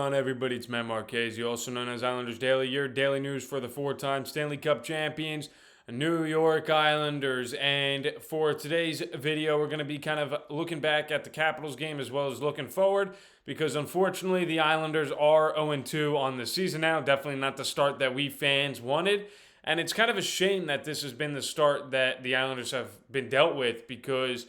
on, everybody? It's Matt Marchese, also known as Islanders Daily, your daily news for the four-time Stanley Cup champions, New York Islanders. And for today's video, we're going to be kind of looking back at the Capitals game as well as looking forward, because unfortunately the Islanders are 0-2 on the season now. Definitely not the start that we fans wanted. And it's kind of a shame that this has been the start that the Islanders have been dealt with, because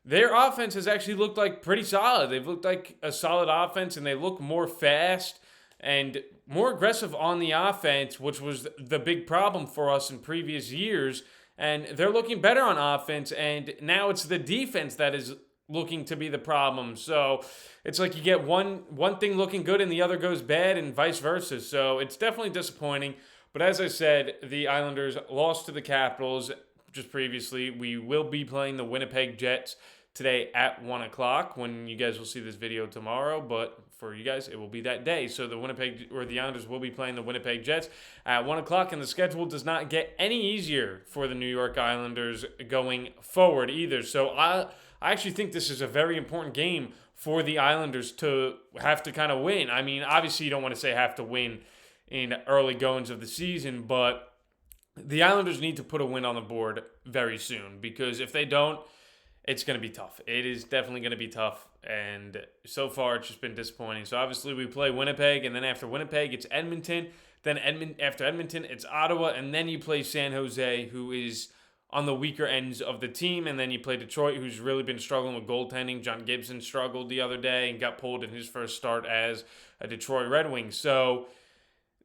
their offense has actually looked like pretty solid. They've looked like a solid offense, and they look more fast and more aggressive on the offense, which was the big problem for us in previous years. And they're looking better on offense, and now it's the defense that is looking to be the problem. So it's like you get one thing looking good and the other goes bad, and vice versa. So it's definitely disappointing. But as I said, the Islanders lost to the Capitals just previously. We will be playing the Winnipeg Jets today at 1 o'clock, when you guys will see this video tomorrow, but for you guys, it will be that day. So the Islanders will be playing the Winnipeg Jets at 1 o'clock, and the schedule does not get any easier for the New York Islanders going forward either. So I actually think this is a very important game for the Islanders to have to kind of win. I mean, obviously you don't want to say have to win in early goings of the season, but the Islanders need to put a win on the board very soon, because if they don't, it's going to be tough. It is definitely going to be tough, and so far it's just been disappointing. So obviously we play Winnipeg, and then after Winnipeg it's Edmonton, then after Edmonton it's Ottawa, and then you play San Jose, who is on the weaker ends of the team, and then you play Detroit, who's really been struggling with goaltending. John Gibson struggled the other day and got pulled in his first start as a Detroit Red Wing. So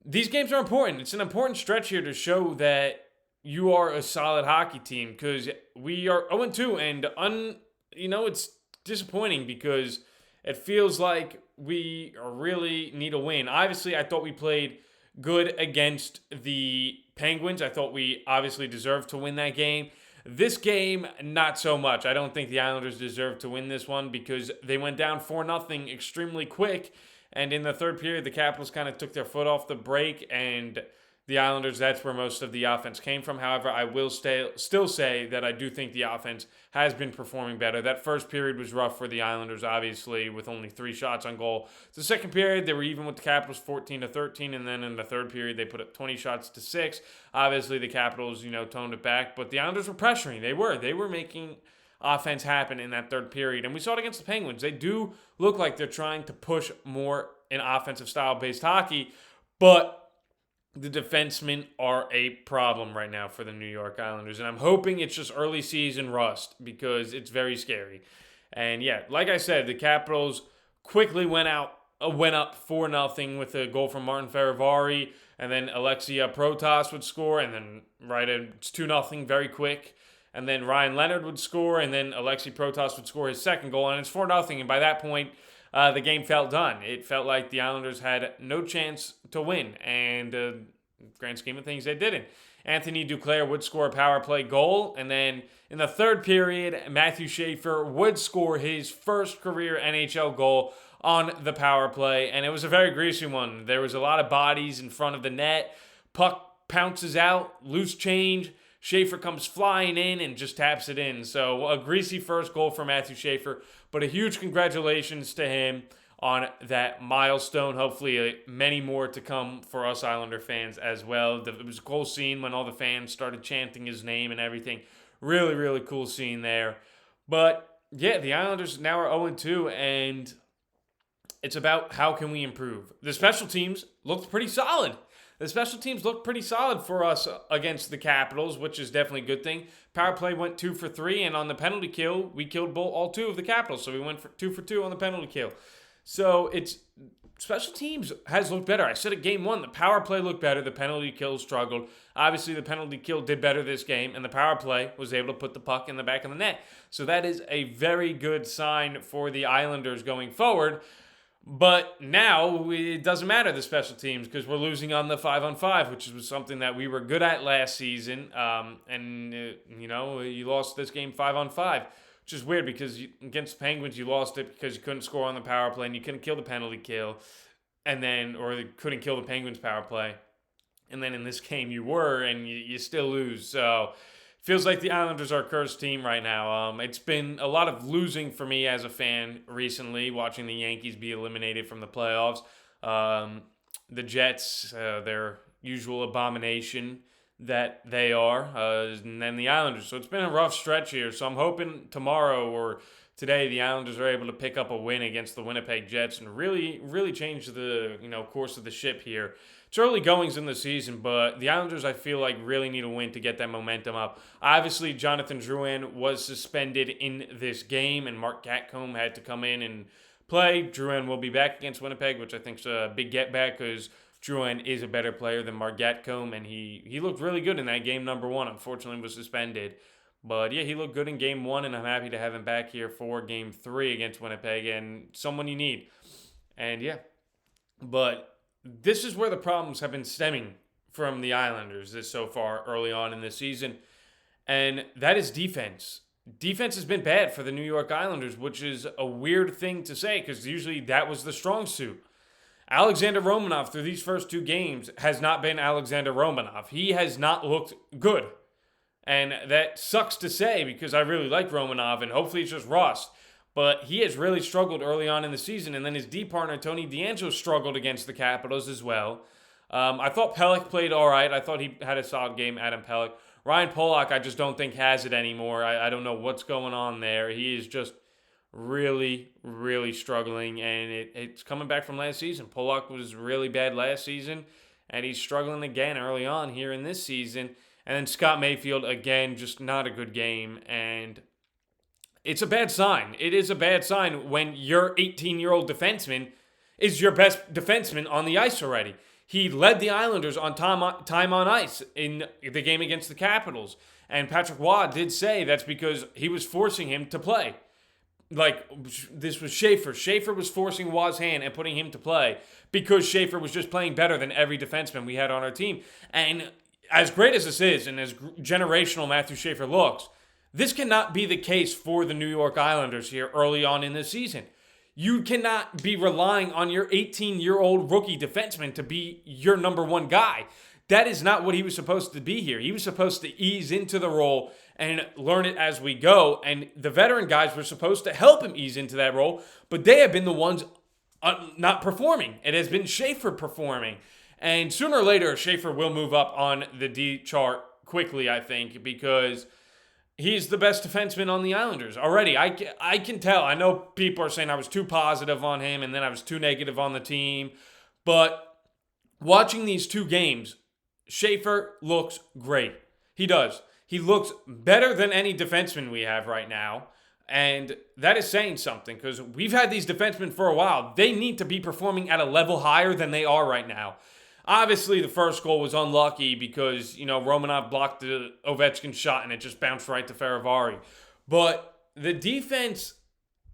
these games are important. It's an important stretch here to show that you are a solid hockey team, because we are 0-2, and it's disappointing because it feels like we really need a win. Obviously, I thought we played good against the Penguins. I thought we obviously deserved to win that game. This game, not so much. I don't think the Islanders deserve to win this one, because they went down 4-0 extremely quick. And in the third period, the Capitals kind of took their foot off the brake, and the Islanders, that's where most of the offense came from. However, I will still say that I do think the offense has been performing better. That first period was rough for the Islanders, obviously, with only 3 shots on goal. The second period, they were even with the Capitals 14-13, and then in the third period, they put up 20 shots to 6. Obviously, the Capitals, toned it back, but the Islanders were pressuring. They were making offense happen in that third period, and we saw it against the Penguins. They do look like they're trying to push more in offensive style-based hockey, but the defensemen are a problem right now for the New York Islanders, and I'm hoping it's just early season rust, because it's very scary. And yeah, like I said, the Capitals quickly went up 4-0 with a goal from Martin Ferravari, and then Alexia Protas would score, and then it's 2-0 very quick. And then Ryan Leonard would score, and then Alexei Protas would score his second goal, and it's 4-0. And by that point, the game felt done. It felt like the Islanders had no chance to win, and grand scheme of things, they didn't. Anthony Duclair would score a power play goal, and then in the third period, Matthew Schaefer would score his first career NHL goal on the power play, and it was a very greasy one. There was a lot of bodies in front of the net. Puck pounces out, loose change. Schaefer comes flying in and just taps it in. So a greasy first goal for Matthew Schaefer, but a huge congratulations to him on that milestone. Hopefully many more to come for us Islander fans as well. It was a cool scene when all the fans started chanting his name and everything. Really, really cool scene there. But yeah, the Islanders now are 0-2, and it's about how can we improve. The special teams looked pretty solid. The special teams looked pretty solid for us against the Capitals, which is definitely a good thing. Power play went 2 for 3, and on the penalty kill, we killed all 2 of the Capitals. So we went for 2 for 2 on the penalty kill. So it's special teams has looked better. I said at game 1, the power play looked better. The penalty kill struggled. Obviously, the penalty kill did better this game, and the power play was able to put the puck in the back of the net. So that is a very good sign for the Islanders going forward. But now it doesn't matter, the special teams, because we're losing on the 5-on-5, which was something that we were good at last season. You lost this game 5-on-5, which is weird, because against the Penguins, you lost it because you couldn't score on the power play and you couldn't kill the penalty kill, or couldn't kill the Penguins power play. And then in this game you were, and you still lose. So feels like the Islanders are a cursed team right now. It's been a lot of losing for me as a fan recently, watching the Yankees be eliminated from the playoffs. The Jets, their usual abomination that they are, and then the Islanders. So it's been a rough stretch here. So I'm hoping tomorrow or today the Islanders are able to pick up a win against the Winnipeg Jets and really change the course of the ship here. It's early goings in the season, but the Islanders, I feel like, really need a win to get that momentum up. Obviously, Jonathan Drouin was suspended in this game, and Mark Gatcomb had to come in and play. Drouin will be back against Winnipeg, which I think is a big get back because Drouin is a better player than Mark Gatcomb, and he looked really good in that game number one. Unfortunately, was suspended. But yeah, he looked good in game one, and I'm happy to have him back here for game three against Winnipeg, and someone you need. And yeah, but this is where the problems have been stemming from the Islanders this so far early on in this season, and that is defense. Defense has been bad for the New York Islanders, which is a weird thing to say because usually that was the strong suit. Alexander Romanov through these first two games has not been Alexander Romanov. He has not looked good. And that sucks to say because I really like Romanov and hopefully it's just rust. But he has really struggled early on in the season. And then his D partner, Tony DeAngelo, struggled against the Capitals as well. I thought Pelech played all right. I thought he had a solid game, Adam Pelech. Ryan Pollock, I just don't think has it anymore. I don't know what's going on there. He is just really struggling. And it's coming back from last season. Pollock was really bad last season. And he's struggling again early on here in this season. And then Scott Mayfield, again, just not a good game. And it's a bad sign. It is a bad sign when your 18-year-old defenseman is your best defenseman on the ice already. He led the Islanders on time on ice in the game against the Capitals. And Patrick Waugh did say that's because he was forcing him to play. Like, this was Schaefer. Schaefer was forcing Waugh's hand and putting him to play because Schaefer was just playing better than every defenseman we had on our team. And as great as this is and as generational Matthew Schaefer looks, this cannot be the case for the New York Islanders here early on in the season. You cannot be relying on your 18-year-old rookie defenseman to be your number one guy. That is not what he was supposed to be here. He was supposed to ease into the role and learn it as we go. And the veteran guys were supposed to help him ease into that role, but they have been the ones not performing. It has been Schaefer performing. And sooner or later, Schaefer will move up on the D chart quickly, I think, because he's the best defenseman on the Islanders already. I can tell. I know people are saying I was too positive on him and then I was too negative on the team. But watching these two games, Schaefer looks great. He does. He looks better than any defenseman we have right now. And that is saying something because we've had these defensemen for a while. They need to be performing at a level higher than they are right now. Obviously, the first goal was unlucky because, Romanov blocked the Ovechkin shot and it just bounced right to Faravari. But the defense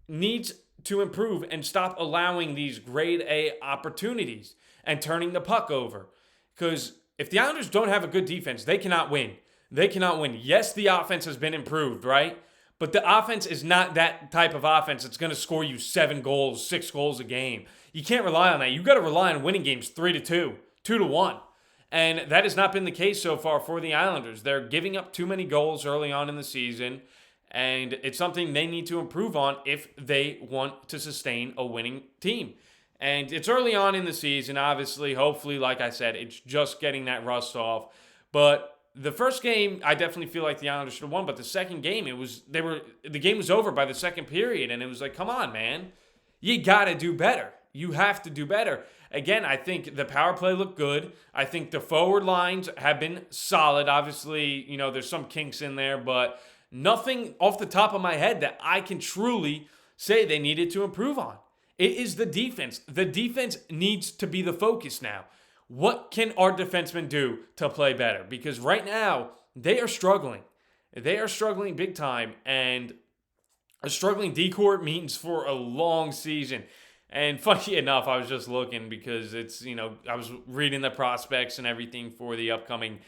needs to improve and stop allowing these grade A opportunities and turning the puck over. Because if the Islanders don't have a good defense, they cannot win. They cannot win. Yes, the offense has been improved, right? But the offense is not that type of offense that's going to score you 7 goals, 6 goals a game. You can't rely on that. You got to rely on winning games 3-2. 2-1. And that has not been the case so far for the Islanders. They're giving up too many goals early on in the season, and it's something they need to improve on if they want to sustain a winning team. And it's early on in the season, obviously. Hopefully, like I said, it's just getting that rust off. But the first game, I definitely feel like the Islanders should have won. But the second game, the game was over by the second period, and it was like, come on, man. You got to do better. You have to do better. Again, I think the power play looked good. I think the forward lines have been solid. Obviously, there's some kinks in there, but nothing off the top of my head that I can truly say they needed to improve on. It is the defense. The defense needs to be the focus now. What can our defensemen do to play better? Because right now, they are struggling. They are struggling big time, and a struggling D-corps means for a long season. And funny enough, I was just looking because it's, I was reading the prospects and everything for the upcoming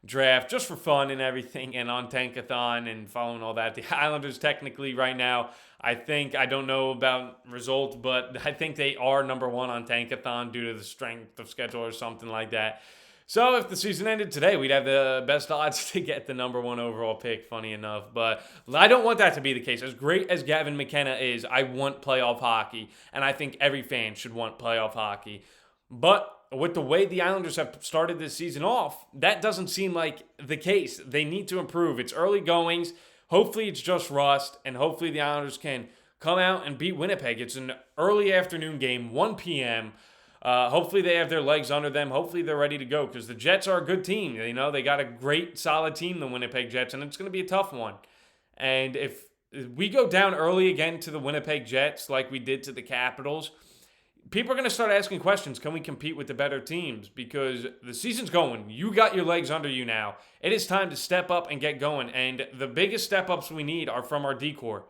draft just for fun and everything and on Tankathon and following all that. The Islanders technically right now, I don't know about results, but I think they are number one on Tankathon due to the strength of schedule or something like that. So if the season ended today, we'd have the best odds to get the number one overall pick, funny enough. But I don't want that to be the case. As great as Gavin McKenna is, I want playoff hockey. And I think every fan should want playoff hockey. But with the way the Islanders have started this season off, that doesn't seem like the case. They need to improve. It's early goings. Hopefully it's just rust, and hopefully the Islanders can come out and beat Winnipeg. It's an early afternoon game, 1 p.m. Hopefully they have their legs under them. Hopefully they're ready to go because the Jets are a good team. You know, they got a great, solid team, the Winnipeg Jets, and it's going to be a tough one. And if we go down early again to the Winnipeg Jets like we did to the Capitals, people are going to start asking questions. Can we compete with the better teams? Because the season's going. You got your legs under you now. It is time to step up and get going. And the biggest step-ups we need are from our D-core.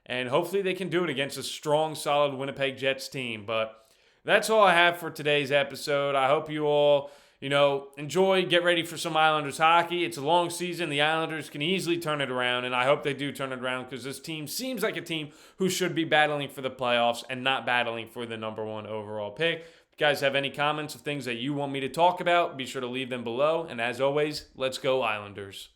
And hopefully they can do it against a strong, solid Winnipeg Jets team. But that's all I have for today's episode. I hope you all, enjoy, get ready for some Islanders hockey. It's a long season. The Islanders can easily turn it around, and I hope they do turn it around because this team seems like a team who should be battling for the playoffs and not battling for the number one overall pick. If you guys have any comments of things that you want me to talk about, be sure to leave them below. And as always, let's go Islanders.